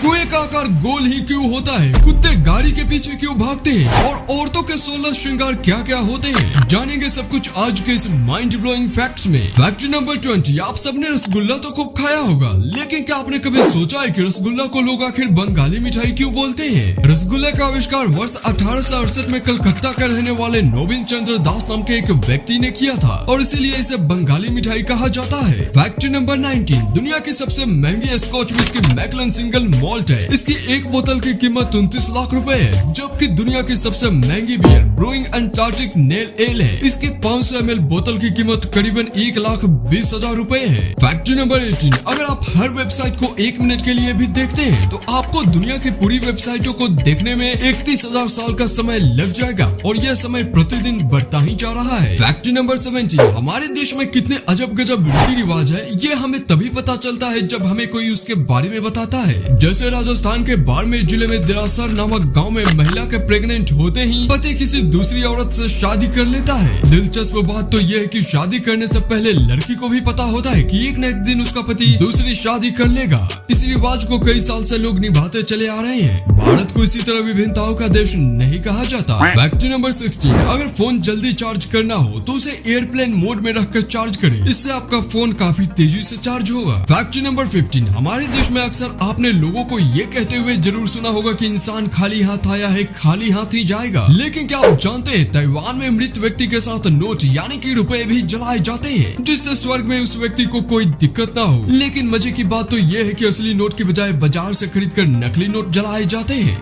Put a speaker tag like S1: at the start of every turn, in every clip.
S1: कुएं का आकार गोल ही क्यों होता है, कुत्ते गाड़ी के पीछे क्यों भागते हैं और औरतों के 16 श्रृंगार क्या क्या होते हैं, जानेंगे सब कुछ आज के इस माइंड ब्लोइंग फैक्ट्स में। Fact number 20। आप सबने रसगुल्ला तो खूब खाया होगा, लेकिन क्या आपने कभी सोचा है कि रसगुल्ला को लोग आखिर बंगाली मिठाई क्यों बोलते हैं? रसगुल्ले का आविष्कार वर्ष 1868 में कलकत्ता के रहने वाले नोबिन चंद्र दास नाम के एक व्यक्ति ने किया था और इसीलिए इसे बंगाली मिठाई कहा जाता है। Fact number 19। दुनिया की सबसे महंगी स्कॉच विस्की मैकलन सिंगल मॉल्ट है। इसकी एक बोतल की कीमत 29 लाख रुपए है, जबकि दुनिया की सबसे महंगी beer brewing Antarctic nail ale है। इसकी 500 ml बोतल की कीमत करीबन 1,20,000 रुपए है। Fact number 18। अगर आप हर वेबसाइट को 1 मिनट के लिए भी देखते हैं तो आपको दुनिया की पूरी वेबसाइटों को देखने में 31,000 साल का समय लग जाएगा और यह समय प्रतिदिन बढ़ता ही जा रहा है। Fact number 17। हमारे देश में कितने अजब गजब रीति रिवाज है, ये हमें तभी पता चलता है जब हमें कोई उसके बारे में बताता है। जैसे राजस्थान के बाड़मेर जिले में दिरासर नामक गांव में महिला के प्रेग्नेंट होते ही पति किसी दूसरी औरत से शादी कर लेता है। दिलचस्प बात तो यह है कि शादी करने से पहले लड़की को भी पता होता है कि एक न एक दिन उसका पति दूसरी शादी कर लेगा। इस रिवाज को कई साल से लोग निभाते चले आ रहे हैं। भारत को इसी तरह विभिन्नताओं का देश नहीं कहा जाता। Fact number 16। अगर फोन जल्दी चार्ज करना हो तो उसे एयरप्लेन मोड में रखकर चार्ज करें, इससे आपका फोन काफी तेजी से चार्ज होगा। Fact number 15। हमारे देश में अक्सर आपने लोगों को ये कहते हुए जरूर सुना होगा कि इंसान खाली हाथ आया है खाली हाथ ही जाएगा, लेकिन क्या आप जानते हैं ताइवान में मृत व्यक्ति के साथ नोट यानी कि रुपए भी जलाए जाते हैं, जिससे स्वर्ग में उस व्यक्ति को कोई दिक्कत ना हो। लेकिन मजे की बात तो ये है कि असली नोट की बजाय बाजार से खरीदकर नकली नोट जलाए जाते हैं।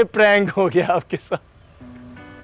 S2: प्रैंक हो गया आपके साथ।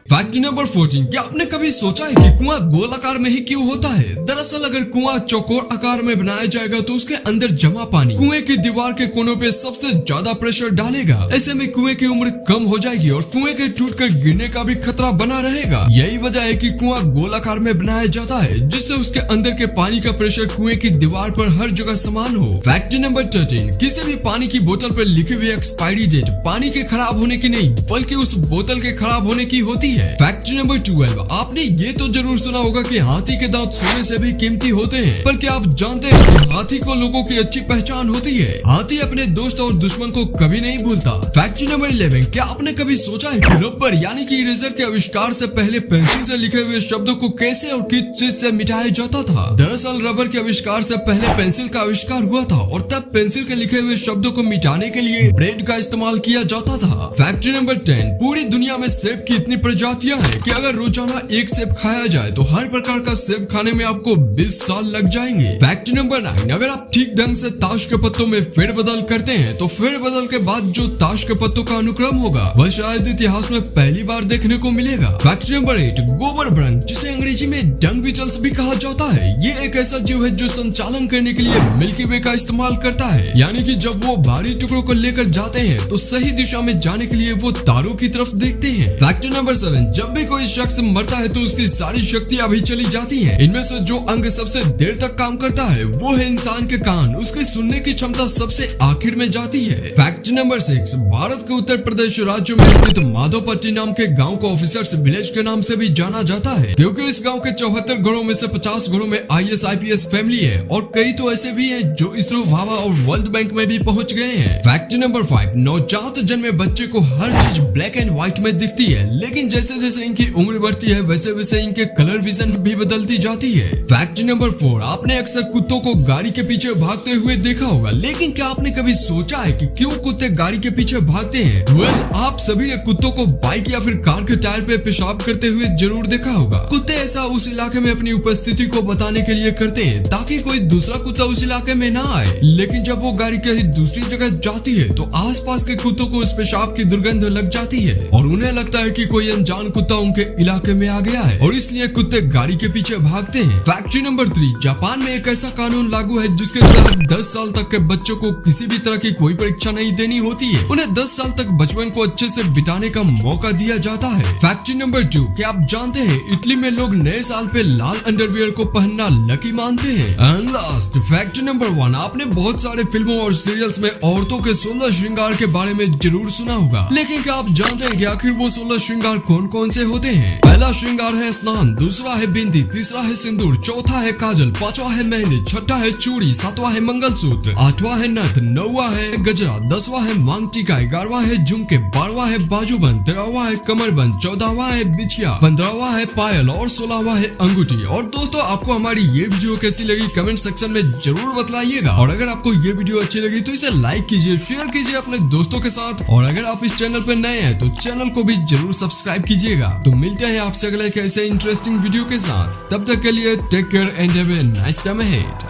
S1: Fact number 14। क्या आपने कभी सोचा है कि कुआं गोल आकार में ही क्यों होता है? दरअसल अगर कुआं चौकोर आकार में बनाया जाएगा तो उसके अंदर जमा पानी कुएं की दीवार के कोनों पे सबसे ज्यादा प्रेशर डालेगा। ऐसे में कुएं की उम्र कम हो जाएगी और कुएं के टूटकर गिरने का भी खतरा बना रहेगा। यही वजह है कि कुआं गोल आकार में बनाया जाता है, जिससे उसके अंदर के पानी का प्रेशर कुएं की दीवार पर हर जगह समान हो। Fact number 13। किसी भी पानी की बोतल पर लिखी हुई एक्सपायरी डेट पानी के खराब होने की नहीं बल्कि उस बोतल के खराब होने की होती है। Fact number 12। आपने ये तो जरूर सुना होगा कि हाथी के दांत सोने से भी कीमती होते हैं, पर क्या आप जानते हैं कि हाथी को लोगों की अच्छी पहचान होती है? हाथी अपने दोस्त और दुश्मन को कभी नहीं भूलता। Fact number 11। क्या आपने कभी सोचा है कि रबर यानी कि इरेजर के आविष्कार से पहले पेंसिल से लिखे हुए शब्दों को कैसे और किस चीज से मिटाया जाता था? दरअसल रबर के आविष्कार से पहले पेंसिल का आविष्कार हुआ था और तब पेंसिल के लिखे हुए शब्दों को मिटाने के लिए ब्रेड का इस्तेमाल किया जाता था। Fact number 10। पूरी दुनिया में सेब की इतनी प्रजातियां हैं कि अगर रोजाना एक सेब खाया जाए तो हर प्रकार का सेब खाने में आपको 20 साल लग जाएंगे। Fact number 9। अगर आप ठीक ढंग से ताश के पत्तों में फेरबदल करते हैं तो फेरबदल के बाद जो ताश के पत्तों का अनुक्रम होगा वह शायद इतिहास में पहली बार देखने को मिलेगा। Fact number 8। गोबर भ्रंग, जिसे अंग्रेजी में डंग बीटल्स भी कहा जाता है, ये एक ऐसा जीव है जो संचालन करने के लिए मिल्की वे का इस्तेमाल करता है, यानी कि जब वो भारी टुकड़ों को लेकर जाते हैं तो सही दिशा में जाने के लिए वो तारों की तरफ देखते हैं। Fact number 7। जब भी कोई शख्स मरता है तो उसकी सारी शक्तियां भी चली जाती हैं। इनमें से जो अंग सबसे देर तक काम करता है वो है इंसान के कान। उसकी सुनने की क्षमता सबसे आखिर में जाती है। Fact number 6। भारत के उत्तर प्रदेश राज्य में स्थित माधोपट्टी नाम के गांव को ऑफिसर्स विलेज के नाम से भी जाना जाता है, क्योंकि इस गांव के 74 घरों में से 50 घरों में IAS IPS फैमिली है और कई तो ऐसे भी हैं जो इसरो वावा और वर्ल्ड बैंक में भी पहुंच गए हैं। Fact number 5। नवजात जन्मे बच्चे को हर चीज ब्लैक एंड व्हाइट में दिखती है, लेकिन जैसे जैसे इनकी उम्र बढ़ती है वैसे वैसे इनके कलर विजन भी बदलती जाती है। Fact number 4। आपने अक्सर कुत्तों को गाड़ी के पीछे भागते हुए देखा होगा, लेकिन क्या आपने कभी सोचा है कि क्यों कुत्ते गाड़ी के पीछे भागते हैं? वेल, आप सभी ने कुत्तों को बाइक या फिर कार के टायर पे पेशाब करते हुए जरूर देखा होगा। कुत्ते ऐसा उस इलाके में अपनी उपस्थिति को बताने के लिए करते हैं ताकि कोई दूसरा कुत्ता उस इलाके में ना आए, लेकिन जब वो गाड़ी कहीं दूसरी जगह जाती है तो आसपास के कुत्तों को उस पेशाब की दुर्गंध लग जाती है और उन्हें लगता है कि कोई अनजान कुत्ता उनके इलाके में आ गया है और इसलिए कुत्ते गाड़ी के पीछे भागते हैं। Fact number 3। जापान में एक ऐसा कानून लागू है जिसके तहत 10 साल तक के बच्चों को किसी भी तरह की कोई परीक्षा नहीं देनी होती है। उन्हें 10 साल तक बचपन को अच्छे से बिताने का मौका दिया जाता है। Fact number 2। क्या आप जानते हैं इटली में लोग नए साल पे लाल अंडरवियर को पहनना लकी मानते हैं? And last fact number 1। आपने बहुत सारे फिल्मों और सीरियल्स में औरतों के 16 श्रृंगार के बारे में जरूर सुना होगा, लेकिन क्या आप जानते हैं कि आखिर वो 16 श्रृंगार कौन कौन कौन से होते हैं? पहला श्रृंगार है स्नान, दूसरा है बिंदी, तीसरा है सिंदूर, चौथा है काजल, पांचवा है मेहंदी, छठा है चूड़ी, सातवां है मंगलसूत्र, आठवां है नथ, नौवां है गजरा, 10वां है मांग टीका, 11वां है झुमके, 12वां है बाजूबंद, 13वां है कमरबंद, 14वां है बिछिया, 15वां है पायल और 16वां है अंगूठी। और दोस्तों आपको हमारी ये वीडियो कैसी लगी कमेंट सेक्शन में जरूर बतलाइएगा। और अगर आपको ये वीडियो अच्छी लगी तो इसे लाइक कीजिए, शेयर कीजिए अपने दोस्तों के साथ। और अगर आप इस चैनल पर नए हैं तो चैनल को भी जरूर सब्सक्राइब कीजिएगा। तो मिलते हैं आपसे अगले एक ऐसे इंटरेस्टिंग वीडियो के साथ। तब तक के लिए take care and have a nice time ahead.